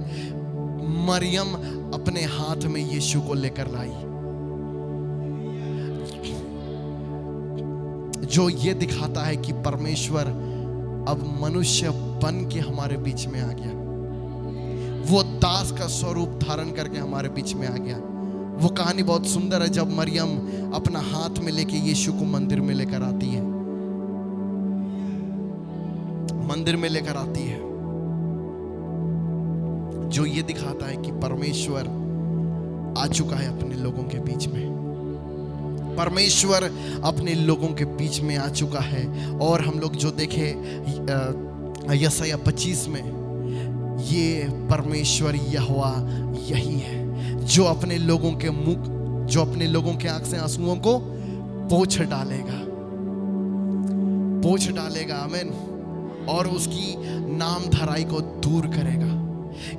मरियम अपने हाथ में यीशु को लेकर लाई, जो ये दिखाता है कि परमेश्वर अब मनुष्य बन के हमारे बीच में आ गया। वो दास का स्वरूप धारण करके हमारे बीच में आ गया। वो कहानी बहुत सुंदर है, जब मरियम अपना हाथ में लेके यीशु को मंदिर में लेकर आती है, जो ये दिखाता है कि परमेश्वर आ चुका है अपने लोगों के बीच में। परमेश्वर अपने लोगों के बीच में आ चुका है। और हम लोग जो देखे यशायाह 25 में, ये परमेश्वर यहोवा यही है जो अपने लोगों के आंख से आंसुओं को पोंछ डालेगा। आमीन। और उसकी नाम धराई को दूर करेगा।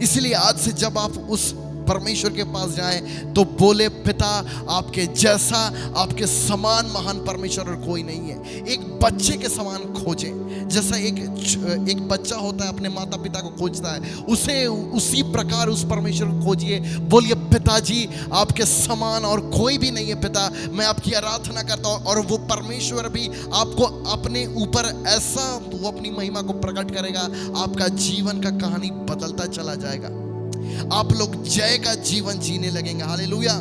इसलिए आज से जब आप उस परमेश्वर के पास जाएं तो बोले, पिता, आपके जैसा, आपके समान महान परमेश्वर और कोई नहीं है। एक बच्चे के समान खोजें। जैसा एक बच्चा होता है अपने माता पिता को खोजता है, उसे उसी प्रकार उस परमेश्वर को खोजिए। बोलिए, पिताजी, आपके समान और कोई भी नहीं है पिता, मैं आपकी आराधना करता हूँ। और वो परमेश्वर भी आपको अपने ऊपर ऐसा वो अपनी महिमा को प्रकट करेगा, आपका जीवन का कहानी बदलता चला जाएगा। आप लोग जय का जीवन जीने लगेंगे। हालेलुया।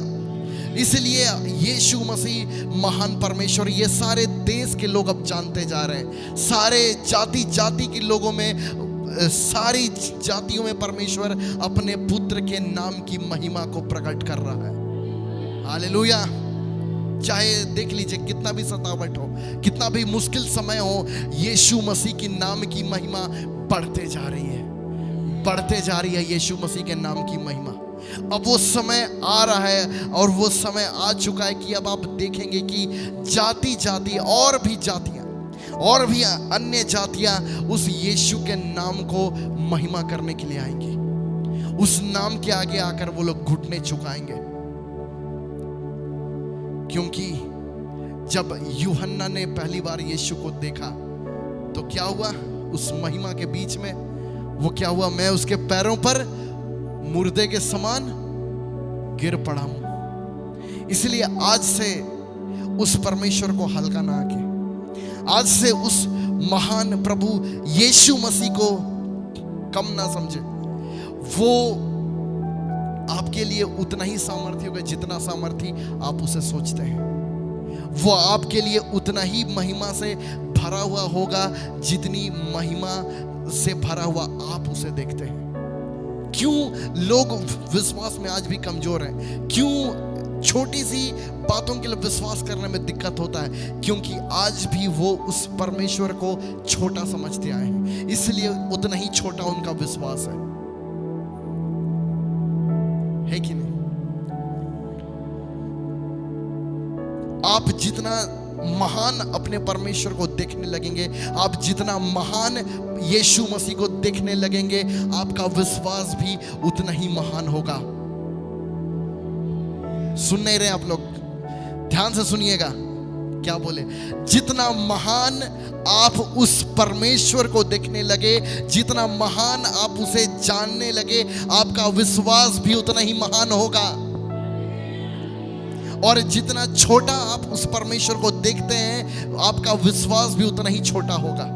इसलिए यीशु मसीह महान परमेश्वर, ये सारे देश के लोग अब जानते जा रहे हैं। सारे जाति के लोगों में, सारी जातियों में परमेश्वर अपने पुत्र के नाम की महिमा को प्रकट कर रहा है। हालेलुया। चाहे देख लीजिए कितना भी सतावट हो, कितना भी मुश्किल समय हो, यीशु मसीह की नाम की महिमा बढ़ते जा रही है यीशु मसीह के नाम की महिमा। अब वो समय आ रहा है और वो समय आ चुका है कि अब आप देखेंगे कि जाति और भी अन्य जातियां उस यीशु के नाम को महिमा करने के लिए आएंगी। उस नाम के आगे आकर वो लोग घुटने झुकाएंगे। क्योंकि जब यूहन्ना ने पहली बार यीशु को देखा तो क्या हुआ? उस महिमा के बीच में वो क्या हुआ? मैं उसके पैरों पर मुर्दे के समान गिर पड़ा हूं। इसलिए आज से उस परमेश्वर को हल्का ना आके, आज से उस महान प्रभु यीशु मसीह को कम ना समझे। वो आपके लिए उतना ही सामर्थी होगा जितना सामर्थी आप उसे सोचते हैं। वो आपके लिए उतना ही महिमा से भरा हुआ होगा जितनी महिमा से भरा हुआ आप उसे देखते हैं। क्यों लोग विश्वास में आज भी कमजोर हैं? क्यों छोटी सी बातों के लिए विश्वास करने में दिक्कत होता है, क्योंकि आज भी वो उस परमेश्वर को छोटा समझते आए हैं, इसलिए उतना ही छोटा उनका विश्वास है कि नहीं? आप जितना महान अपने परमेश्वर को देखने लगेंगे, आप जितना महान यीशु मसीह को देखने लगेंगे, आपका विश्वास भी उतना ही महान होगा। सुन नहीं रहे आप लोग? ध्यान से सुनिएगा, क्या बोले? जितना महान आप उस परमेश्वर को देखने लगे, जितना महान आप उसे जानने लगे, आपका विश्वास भी उतना ही महान होगा। और जितना छोटा आप उस परमेश्वर को देखते हैं, आपका विश्वास भी उतना ही छोटा होगा।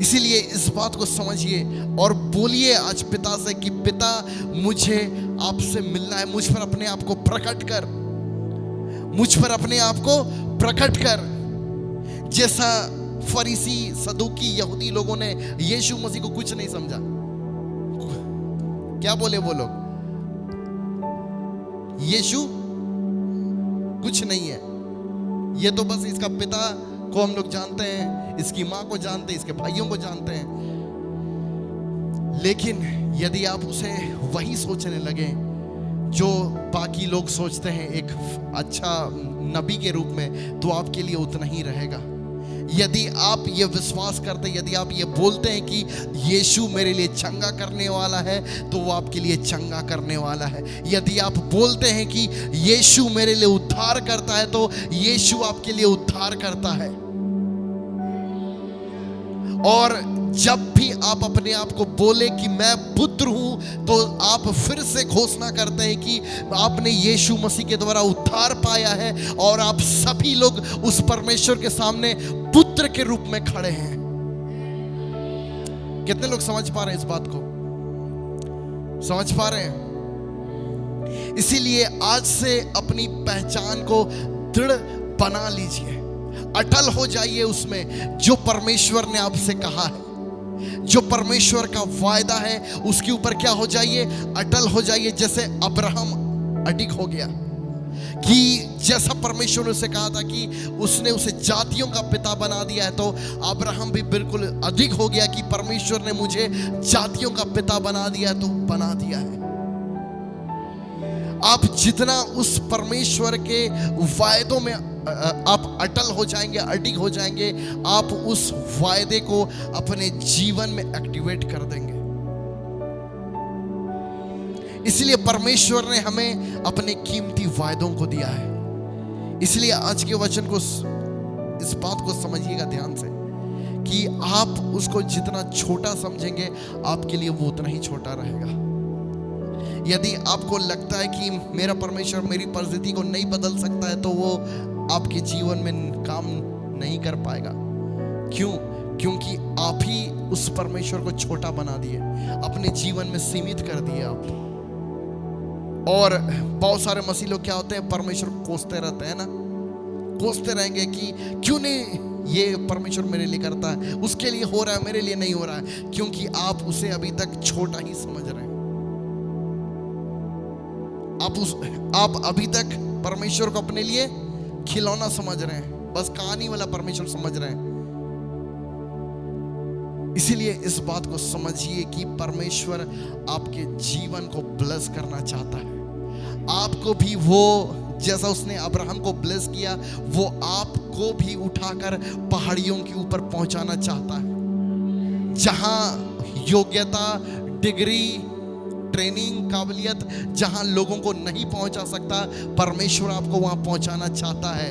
इसीलिए इस बात को समझिए और बोलिए आज पिता से कि पिता, मुझे आपसे मिलना है, मुझ पर अपने आप को प्रकट कर, मुझ पर अपने आप को प्रकट कर। जैसा फरीसी, सदूकी, यहूदी लोगों ने यीशु मसीह को कुछ नहीं समझा। क्या बोले वो लोग? यीशु कुछ नहीं है, ये तो बस इसका पिता को हम लोग जानते हैं, इसकी माँ को जानते हैं, इसके भाइयों को जानते हैं। लेकिन यदि आप उसे वही सोचने लगे जो बाकी लोग सोचते हैं एक अच्छा नबी के रूप में, तो आपके लिए उतना ही रहेगा। यदि आप ये विश्वास करते, यदि आप ये बोलते हैं कि यीशु मेरे लिए चंगा करने वाला है, तो वो आपके लिए चंगा करने वाला है। यदि आप बोलते हैं कि यीशु मेरे लिए उद्धार करता है, तो यीशु आपके लिए उद्धार करता है। और जब भी आप अपने आप को बोले कि मैं पुत्र हूं, तो आप फिर से घोषणा करते हैं कि आपने यीशु मसीह के द्वारा उद्धार पाया है, और आप सभी लोग उस परमेश्वर के सामने पुत्र के रूप में खड़े हैं। कितने लोग समझ पा रहे हैं इस बात को? समझ पा रहे हैं? इसीलिए आज से अपनी पहचान को दृढ़ बना लीजिए, अटल हो जाइए उसमें जो परमेश्वर ने आपसे कहा है, जो परमेश्वर का वायदा है उसके ऊपर क्या हो जाइए? अटल हो जाइए। जैसे अब्राहम अडिग हो गया कि जैसा परमेश्वर ने उसे कहा था कि उसने उसे जातियों का पिता बना दिया है, तो अब्राहम भी बिल्कुल अडिग हो गया कि परमेश्वर ने मुझे जातियों का पिता बना दिया है, तो बना दिया है। आप जितना उस परमेश्वर के वायदों में आप अटल हो जाएंगे, अडिग हो जाएंगे, आप उस वायदे को अपने जीवन में एक्टिवेट कर देंगे। इसलिए परमेश्वर ने हमें अपने कीमती वायदों को दिया है। इसलिए आज के वचन को, इस बात को समझिएगा ध्यान से कि आप उसको जितना छोटा समझेंगे, आपके लिए वो उतना ही छोटा रहेगा। यदि आपको लगता है कि मेरा परमेश्वर मेरी परिस्थिति को नहीं बदल सकता है, तो वो आपके जीवन में काम नहीं कर पाएगा। क्यों? क्योंकि आप ही उस परमेश्वर को छोटा बना दिए, अपने जीवन में सीमित कर दिए आप। और बहुत सारे मसीह लोग क्या होते हैं, परमेश्वर को कोसते रहते हैं ना, कोसते रहेंगे कि क्यों नहीं ये परमेश्वर मेरे लिए करता है, उसके लिए हो रहा है, मेरे लिए नहीं हो रहा है, क्योंकि आप उसे अभी तक छोटा ही समझ रहे हैं। आप अभी तक परमेश्वर को अपने लिए खिलौना समझ रहे हैं, बस कहानी वाला परमेश्वर समझ रहे हैं। इसीलिए इस बात को समझिए कि परमेश्वर आपके जीवन को ब्लेस करना चाहता है। आपको भी वो, जैसा उसने अब्राहम को ब्लेस किया, वो आपको भी उठाकर पहाड़ियों के ऊपर पहुंचाना चाहता है। जहां योग्यता, डिग्री, ट्रेनिंग, काबिलियत जहां लोगों को नहीं पहुंचा सकता, परमेश्वर आपको वहां पहुंचाना चाहता है।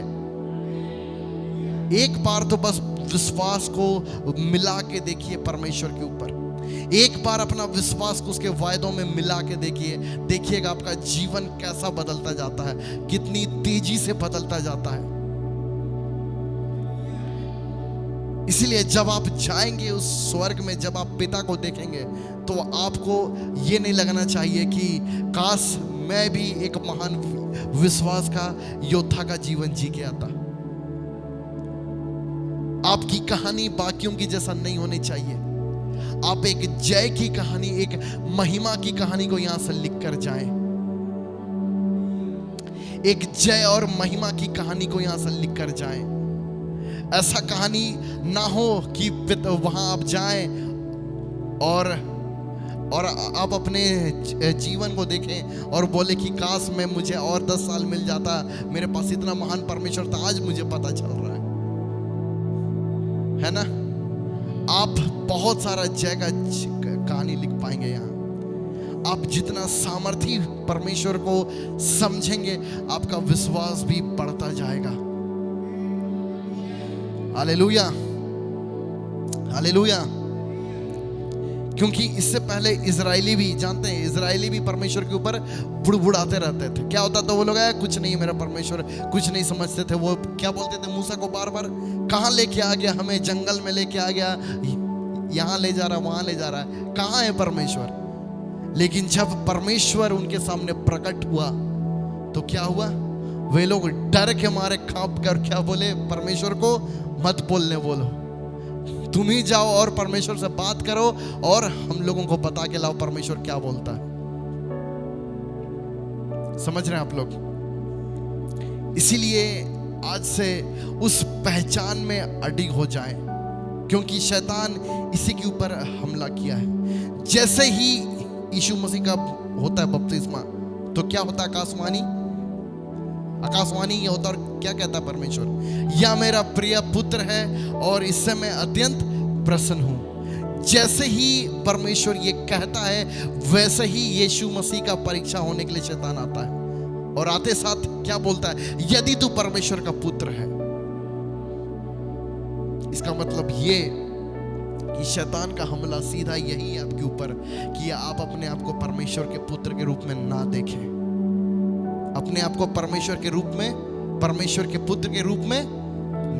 एक बार तो बस विश्वास को मिला के देखिए परमेश्वर के ऊपर। एक बार अपना विश्वास को उसके वायदों में मिला के देखिए, देखिएगा आपका जीवन कैसा बदलता जाता है, कितनी तेजी से बदलता जाता है। इसलिए जब आप जाएंगे उस स्वर्ग में, जब आप पिता को देखेंगे, तो आपको ये नहीं लगना चाहिए कि काश मैं भी एक महान विश्वास का योद्धा का जीवन जी के आता। आपकी कहानी बाकियों की जैसा नहीं होनी चाहिए। आप एक जय की कहानी, एक महिमा की कहानी को यहां से लिख कर जाएं। एक जय और महिमा की कहानी को यहां से लिख कर जाएं। ऐसा कहानी ना हो कि वहां आप जाएं और आप अपने जीवन को देखें और बोले कि काश मैं मुझे और 10 साल मिल जाता, मेरे पास इतना महान परमेश्वर था, आज मुझे पता चल रहा है ना। आप बहुत सारा जय का कहानी लिख पाएंगे यहाँ। आप जितना सामर्थी परमेश्वर को समझेंगे, आपका विश्वास भी बढ़ता जाएगा। Hallelujah, hallelujah. क्योंकि इससे पहले इजरायली भी जानते हैं, इजरायली भी परमेश्वर के ऊपर बुड़बुड़ाते रहते थे। क्या होता था, वो लोग कुछ नहीं, मेरा परमेश्वर कुछ नहीं समझते थे। वो क्या बोलते थे मूसा को बार बार, कहाँ लेके आ गया हमें, जंगल में लेके आ गया, यहाँ ले जा रहा, वहां ले जा रहा है, कहाँ है परमेश्वर। लेकिन जब परमेश्वर उनके सामने प्रकट हुआ तो क्या हुआ, वे लोग डर के मारे कांप कर क्या बोले, परमेश्वर को मत बोलने बोलो, तुम ही जाओ और परमेश्वर से बात करो और हम लोगों को बता के लाओ परमेश्वर क्या बोलता है। समझ रहे हैं आप लोग। इसीलिए आज से उस पहचान में अडिग हो जाए, क्योंकि शैतान इसी के ऊपर हमला किया है। जैसे ही यीशु मसीह का होता है बपतिस्मा, तो क्या होता है, आकाशवाणी ये होता है। और क्या कहता है परमेश्वर, यह मेरा प्रिय पुत्र है और इससे मैं अत्यंत प्रसन्न हूं। जैसे ही परमेश्वर ये कहता है, वैसे ही यीशु मसीह का परीक्षा होने के लिए शैतान आता है और आते साथ क्या बोलता है, यदि तू परमेश्वर का पुत्र है। इसका मतलब ये कि शैतान का हमला सीधा यही है आपके ऊपर कि आप अपने आप को परमेश्वर के पुत्र के रूप में ना देखें, अपने आप को परमेश्वर के रूप में, परमेश्वर के पुत्र के रूप में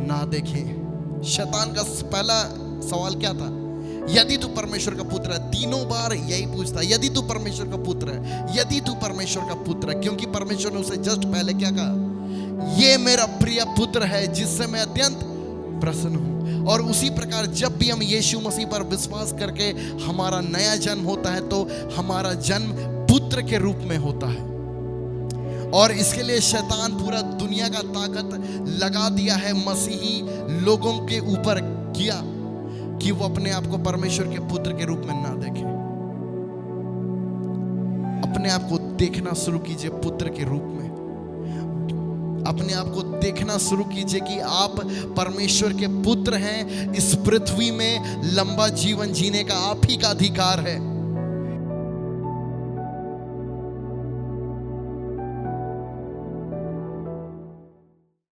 ना देखें। शैतान का पहला सवाल क्या था, यदि तू परमेश्वर का पुत्र है। तीनों बार यही पूछता, यदि तू परमेश्वर का पुत्र है, यदि तू परमेश्वर का पुत्र है। क्योंकि परमेश्वर ने उसे जस्ट पहले क्या कहा, ये मेरा प्रिय पुत्र है जिससे मैं अत्यंत प्रसन्न हूं। और उसी प्रकार जब भी हम यीशु मसीह पर विश्वास करके हमारा नया जन्म होता है, तो हमारा जन्म पुत्र के रूप में होता है। और इसके लिए शैतान पूरा दुनिया का ताकत लगा दिया है मसीही लोगों के ऊपर किया कि वो अपने आप को परमेश्वर के पुत्र के रूप में ना देखें। अपने आप को देखना शुरू कीजिए पुत्र के रूप में। अपने आप को देखना शुरू कीजिए कि आप परमेश्वर के पुत्र हैं। इस पृथ्वी में लंबा जीवन जीने का आप ही का अधिकार है।